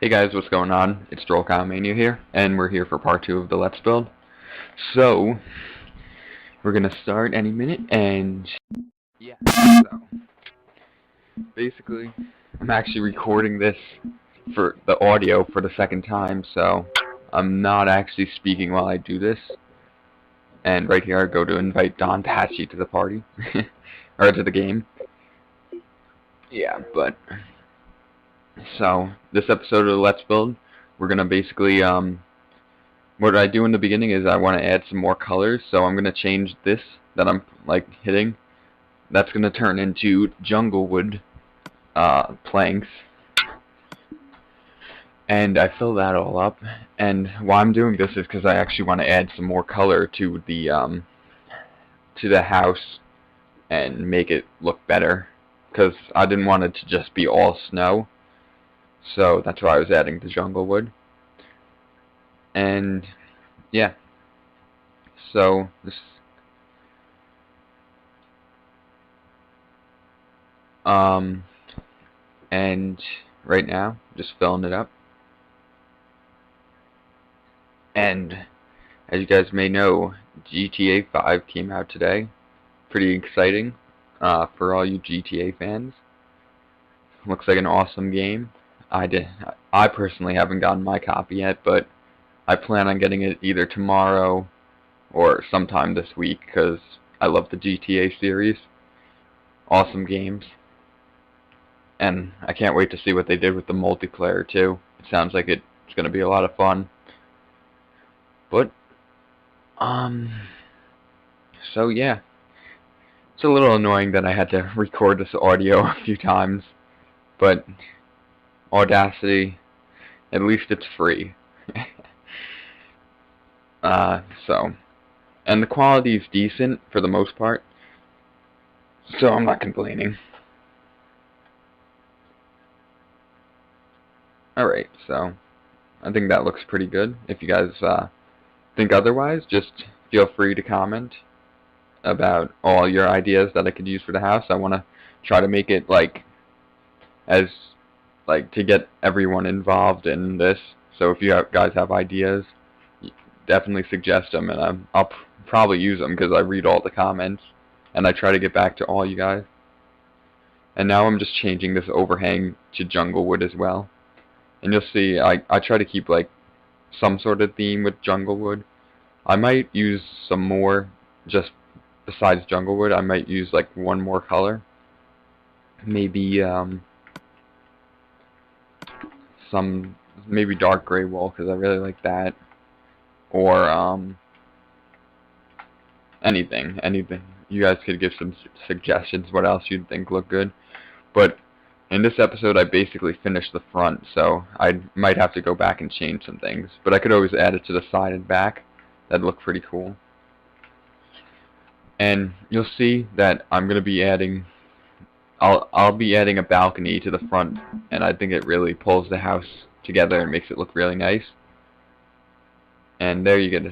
Hey guys, what's going on? It's DrollKylemania here, and we're here for part 2 of the Let's Build. So, we're gonna start any minute, and yeah, so, basically, I'm actually recording this for the audio for the second time, so I'm not actually speaking while I do this. And right here I go to invite Don Patchy to the party, or to the game. Yeah, but, so, this episode of the Let's Build, we're gonna basically, what I do in the beginning is I want to add some more colors, so I'm going to change this that I'm hitting. That's going to turn into jungle wood planks, and I fill that all up. And why I'm doing this is because I actually want to add some more color to the house and make it look better, because I didn't want it to just be all snow. So that's why I was adding the jungle wood. And yeah, so this and right now just filling it up. And as you guys may know, GTA 5 came out today. Pretty exciting for all you GTA fans. Looks like an awesome game. I personally haven't gotten my copy yet, but I plan on getting it either tomorrow or sometime this week because I love the GTA series. Awesome games. And I can't wait to see what they did with the multiplayer too. It sounds like it's going to be a lot of fun. But so yeah, it's a little annoying that I had to record this audio a few times, but Audacity, at least it's free. So, and the quality is decent for the most part, so I'm not complaining. Alright, so I think that looks pretty good. If you guys think otherwise, just feel free to comment about all your ideas that I could use for the house. I want to try to make it to get everyone involved in this. So if you guys have ideas, definitely suggest them, and I'll probably use them because I read all the comments and I try to get back to all you guys. And now I'm just changing this overhang to jungle wood as well. And you'll see I try to keep some sort of theme with jungle wood. I might use some more just besides jungle wood. I might use one more color. Maybe maybe dark gray wool because I really like that. Or anything. You guys could give some suggestions what else you'd think look good. But in this episode I basically finished the front, so I might have to go back and change some things. But I could always add it to the side and back. That'd look pretty cool. And you'll see that I'm gonna be adding I'll be adding a balcony to the front, and I think it really pulls the house together and makes it look really nice. And there you get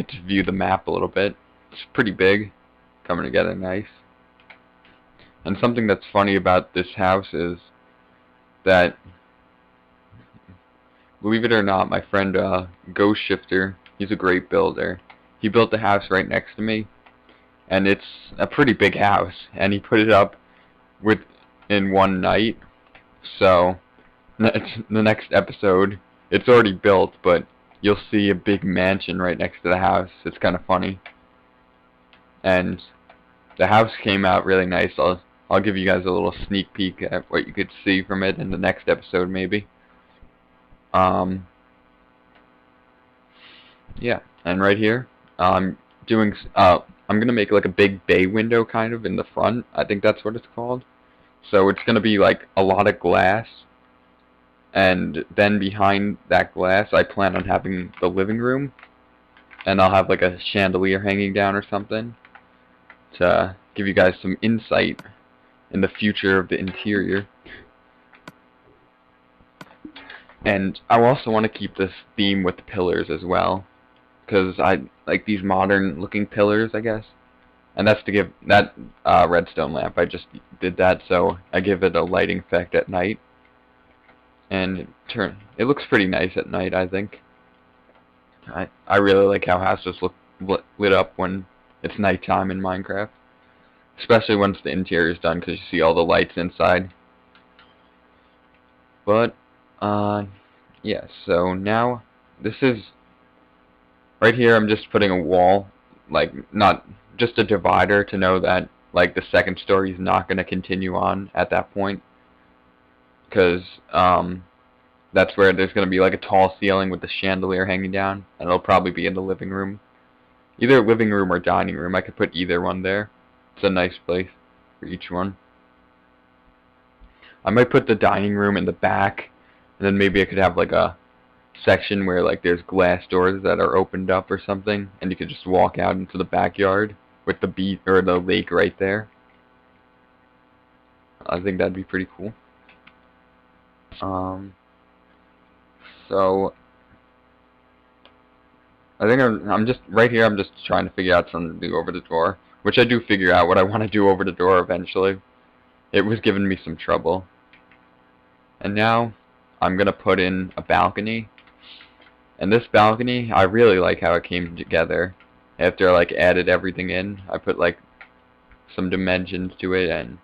to view the map a little bit. It's pretty big, coming together nice. And something that's funny about this house is that, believe it or not, my friend Ghost Shifter, he's a great builder. He built the house right next to me, and it's a pretty big house, and he put it up in one night. So the next episode, it's already built, but you'll see a big mansion right next to the house. It's kind of funny. And the house came out really nice. I'll give you guys a little sneak peek at what you could see from it in the next episode, maybe. Yeah, and right here, I'm gonna make a big bay window kind of in the front. I think that's what it's called. So it's gonna be a lot of glass. And then behind that glass, I plan on having the living room, and I'll have a chandelier hanging down or something to give you guys some insight in the future of the interior. And I also want to keep this theme with the pillars as well, because I like these modern looking pillars, I guess. And that's to give that redstone lamp, I just did that so I give it a lighting effect at night. and it looks pretty nice at night, I think. I really like how houses look lit up when it's nighttime in Minecraft, especially once the interior is done, because you see all the lights inside. But yeah, so now this is right here. I'm just putting a wall, like not just a divider, to know that like the second story is not going to continue on at that point, because that's where there's going to be like a tall ceiling with the chandelier hanging down, and it'll probably be in the living room. Either living room or dining room. I could put either one there. It's a nice place for each one. I might put the dining room in the back, and then maybe I could have like a section where like there's glass doors that are opened up or something, and you could just walk out into the backyard with the beach or the lake right there. I think that'd be pretty cool. So I think I'm just right here. I'm just trying to figure out something to do over the door, which I do figure out what I want to do over the door eventually. It was giving me some trouble. And now I'm gonna put in a balcony. And this balcony, I really like how it came together. After I like added everything in, I put like some dimensions to it, and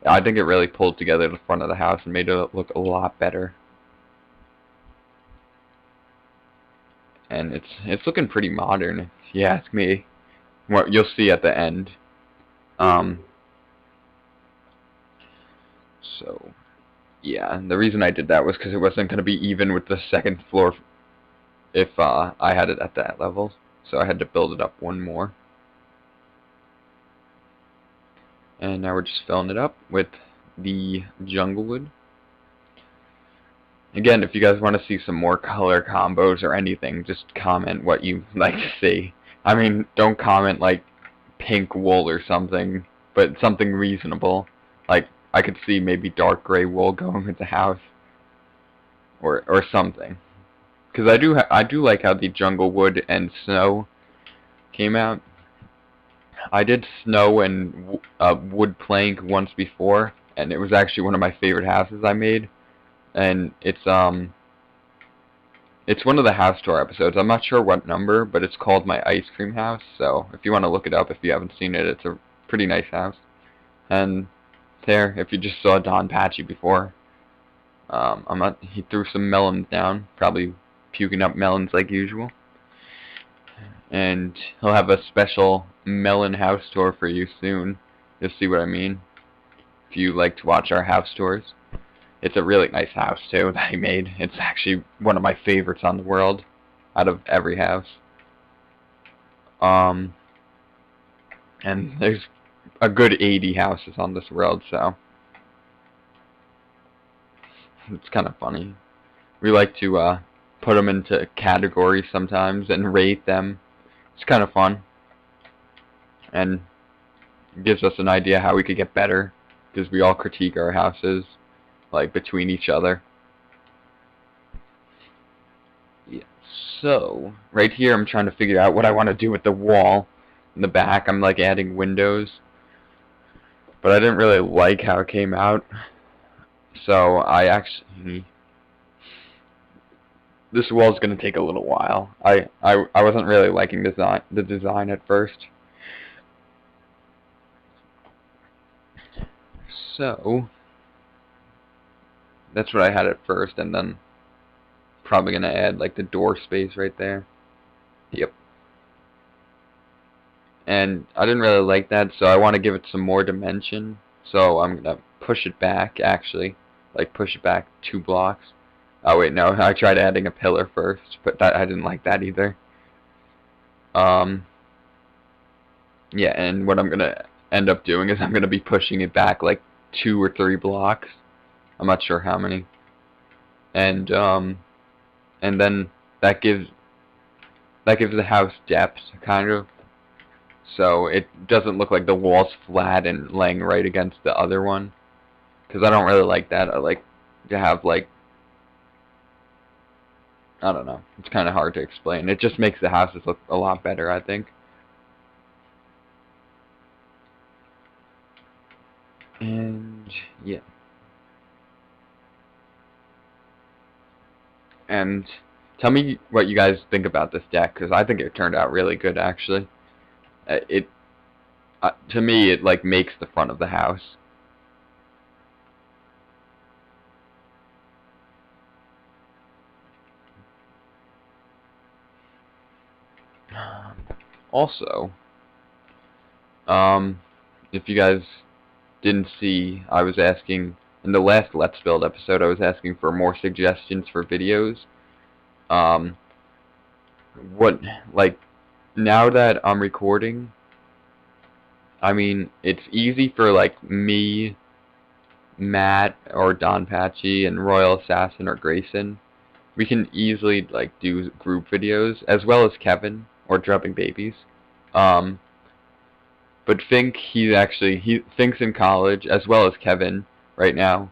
I think it really pulled together the front of the house and made it look a lot better. And it's looking pretty modern, if you ask me. What you'll see at the end. So yeah, and the reason I did that was because it wasn't going to be even with the second floor if I had it at that level, so I had to build it up one more. And now we're just filling it up with the jungle wood. Again, if you guys want to see some more color combos or anything, just comment what you like to see. I mean, don't comment like pink wool or something, but something reasonable. Like, I could see maybe dark gray wool going with the house, or something. Because I do like how the jungle wood and snow came out. I did snow and wood plank once before, and it was actually one of my favorite houses I made. And it's one of the house tour episodes. I'm not sure what number, but it's called My Ice Cream House. So if you want to look it up, if you haven't seen it, it's a pretty nice house. And there, if you just saw Don Patchy before, he threw some melons down, probably puking up melons like usual. And he'll have a special melon house tour for you soon. You'll see what I mean if you like to watch our house tours. It's a really nice house too that he made. It's actually one of my favorites on the world out of every house. And there's a good 80 houses on this world, so it's kind of funny. We like to put them into categories sometimes and rate them. It's kind of fun, and it gives us an idea how we could get better, because we all critique our houses like between each other. Yeah. So right here I'm trying to figure out what I want to do with the wall in the back. I'm like adding windows, but I didn't really like how it came out, so I actually this wall is going to take a little while. I wasn't really liking the design at first. So that's what I had at first, and then probably going to add like the door space right there. Yep. And I didn't really like that, so I want to give it some more dimension. So I'm going to push it back, actually. Like push it back 2 blocks. Oh wait, no, I tried adding a pillar first, but I didn't like that either. Yeah, and what I'm going to end up doing is I'm going to be pushing it back like 2 or 3 blocks. I'm not sure how many. And then that gives the house depth, kind of. So it doesn't look like the wall's flat and laying right against the other one. Because I don't really like that. I like to have, like, I don't know. It's kind of hard to explain. It just makes the houses look a lot better, I think. And, yeah. And tell me what you guys think about this deck, because I think it turned out really good, actually. To me, it like makes the front of the house. Also, if you guys didn't see, I was asking in the last Let's Build episode, I was asking for more suggestions for videos. What, like, now that I'm recording, I mean, it's easy for, like, me, Matt, or Don Patchy, and Royal Assassin, or Grayson. We can easily, like, do group videos, as well as Kevin, or Drubbing Babies. But Fink, Fink's in college, as well as Kevin, right now.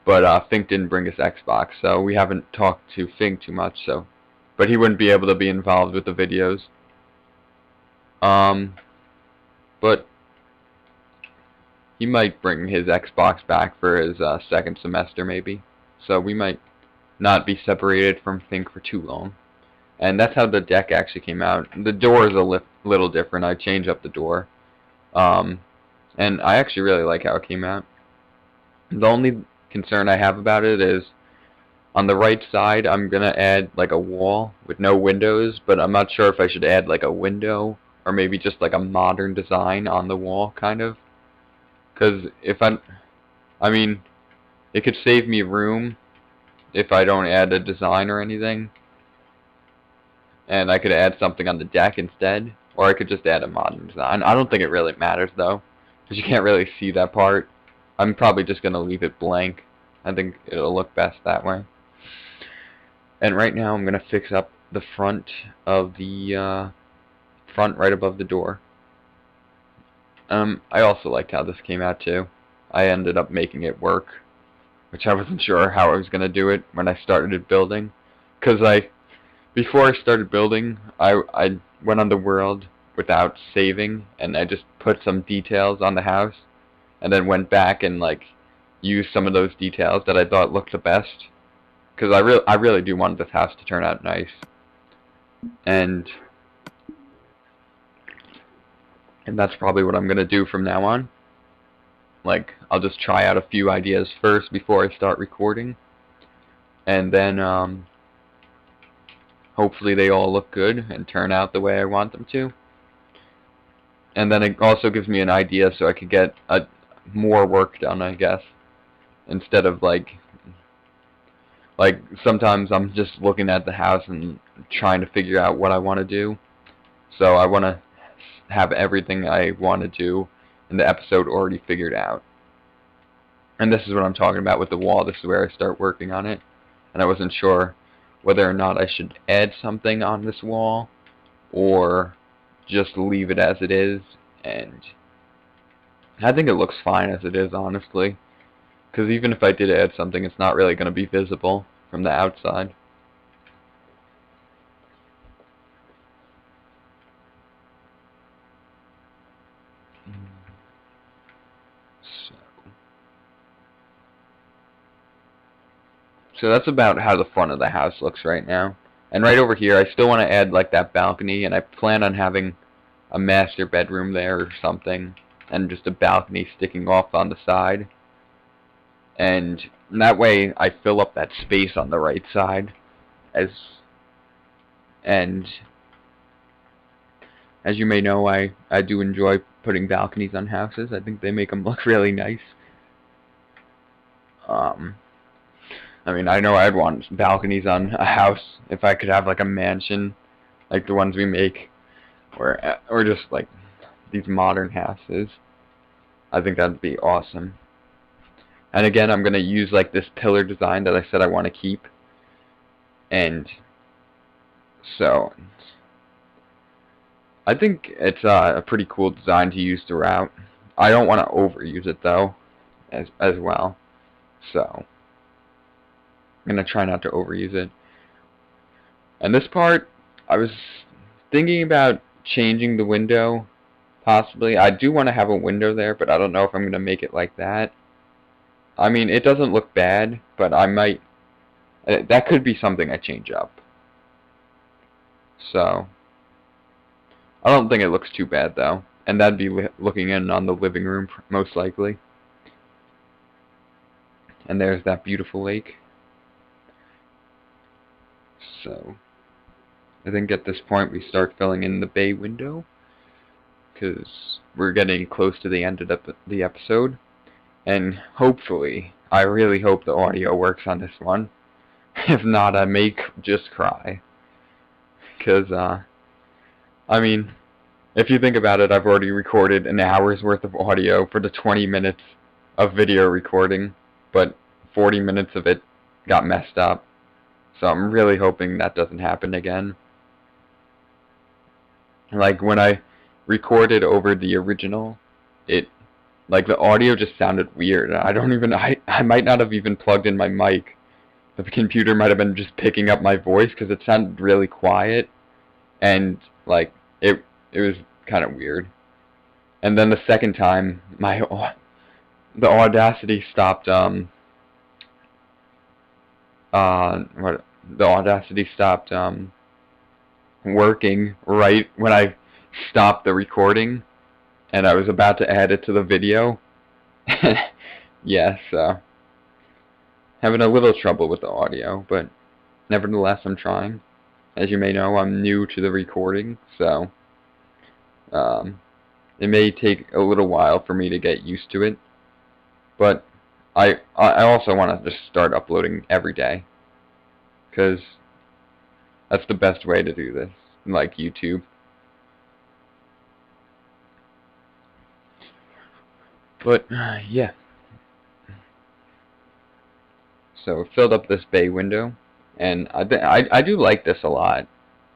But Fink didn't bring his Xbox, so we haven't talked to Fink too much, so. But he wouldn't be able to be involved with the videos. But he might bring his Xbox back for his second semester, maybe. So we might not be separated from Fink for too long. And that's how the deck actually came out. The door is a little different. I changed up the door. And I actually really like how it came out. The only concern I have about it is on the right side I'm gonna add like a wall with no windows, but I'm not sure if I should add like a window or maybe just like a modern design on the wall, kind of. Because if I mean, it could save me room if I don't add a design or anything. And I could add something on the deck instead, or I could just add a modern design. I don't think it really matters though, because you can't really see that part. I'm probably just gonna leave it blank. I think it'll look best that way. And right now I'm gonna fix up the front of the front right above the door. I also liked how this came out too. I ended up making it work, which I wasn't sure how I was gonna do it when I started building, because before I started building, I went on the world without saving, and I just put some details on the house, and then went back and like used some of those details that I thought looked the best, because I really do want this house to turn out nice, and that's probably what I'm gonna do from now on. Like, I'll just try out a few ideas first before I start recording, and then hopefully they all look good and turn out the way I want them to. And then it also gives me an idea so I could get more work done, I guess. Instead of like sometimes I'm just looking at the house and trying to figure out what I want to do. So I want to have everything I want to do in the episode already figured out. And this is what I'm talking about with the wall. This is where I start working on it. And I wasn't sure whether or not I should add something on this wall or just leave it as it is. And I think it looks fine as it is, honestly. Because even if I did add something, it's not really going to be visible from the outside. So that's about how the front of the house looks right now. And right over here, I still want to add like that balcony, and I plan on having a master bedroom there or something, and just a balcony sticking off on the side. And that way I fill up that space on the right side. And as you may know, I do enjoy putting balconies on houses. I think they make them look really nice. I mean, I know I'd want balconies on a house if I could have like a mansion, like the ones we make, or just like these modern houses. I think that'd be awesome. And again, I'm gonna use like this pillar design that I said I want to keep. And so I think it's a pretty cool design to use throughout. I don't want to overuse it though, as well. So I'm gonna try not to overuse it. And this part, I was thinking about changing the window, possibly. I do want to have a window there, but I don't know if I'm gonna make it like that. I mean, it doesn't look bad, but I might That could be something I change up. So, I don't think it looks too bad though. And that'd be looking in on the living room, most likely. And there's that beautiful lake. So, I think at this point we start filling in the bay window, because we're getting close to the end of the episode. And hopefully, I really hope the audio works on this one. If not, I may just cry. Because, I mean, if you think about it, I've already recorded an hour's worth of audio for the 20 minutes of video recording, but 40 minutes of it got messed up. So I'm really hoping that doesn't happen again. Like, when I recorded over the original, like, the audio just sounded weird. I might not have even plugged in my mic. The computer might have been just picking up my voice because it sounded really quiet, and like it was kind of weird. And then the second time, the Audacity stopped the Audacity stopped working right when I stopped the recording, and I was about to add it to the video. Yeah, so having a little trouble with the audio, but nevertheless I'm trying. As you may know, I'm new to the recording, so it may take a little while for me to get used to it. But I also want to just start uploading every day, because that's the best way to do this, like YouTube. But yeah. So it filled up this bay window, and I do like this a lot.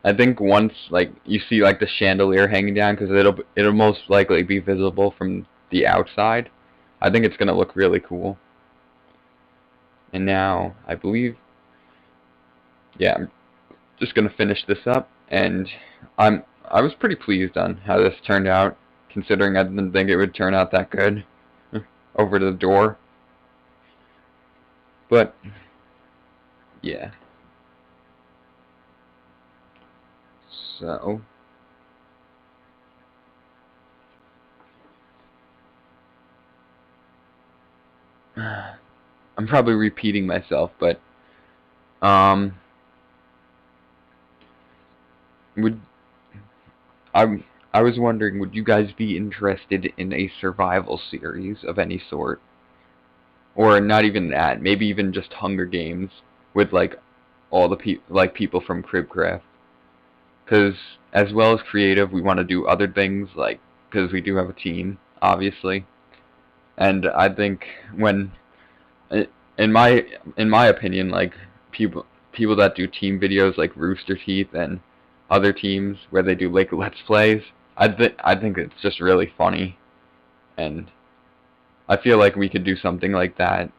I think once like you see like the chandelier hanging down, because it'll most likely be visible from the outside. I think it's gonna look really cool. And now I believe, yeah, I'm just gonna finish this up, and I was pretty pleased on how this turned out, considering I didn't think it would turn out that good over the door. But yeah. So I'm probably repeating myself, but would I was wondering, would you guys be interested in a survival series of any sort? Or not even that, maybe even just Hunger Games with like all the people from Cribcraft. Because as well as creative, we want to do other things, like, because we do have a team, obviously. And I think when, in my opinion, like people that do team videos like Rooster Teeth and other teams where they do like Let's Plays, I think it's just really funny, and I feel like we could do something like that.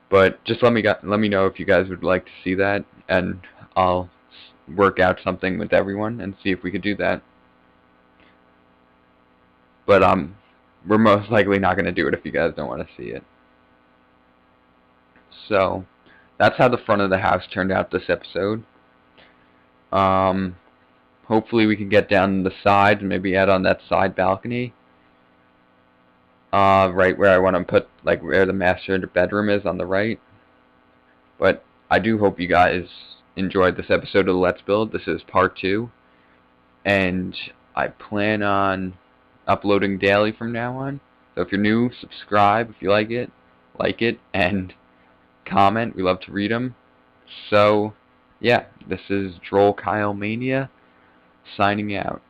But just let me know if you guys would like to see that, and I'll work out something with everyone and see if we could do that. But we're most likely not going to do it if you guys don't want to see it. So that's how the front of the house turned out this episode. Hopefully we can get down the side and maybe add on that side balcony. Right where I want to put, like, where the master bedroom is on the right. But I do hope you guys enjoyed this episode of Let's Build. This is part 2. And I plan on uploading daily from now on. So if you're new, subscribe if you like it, and comment. We love to read them. So, yeah, this is DrollKylemania signing out.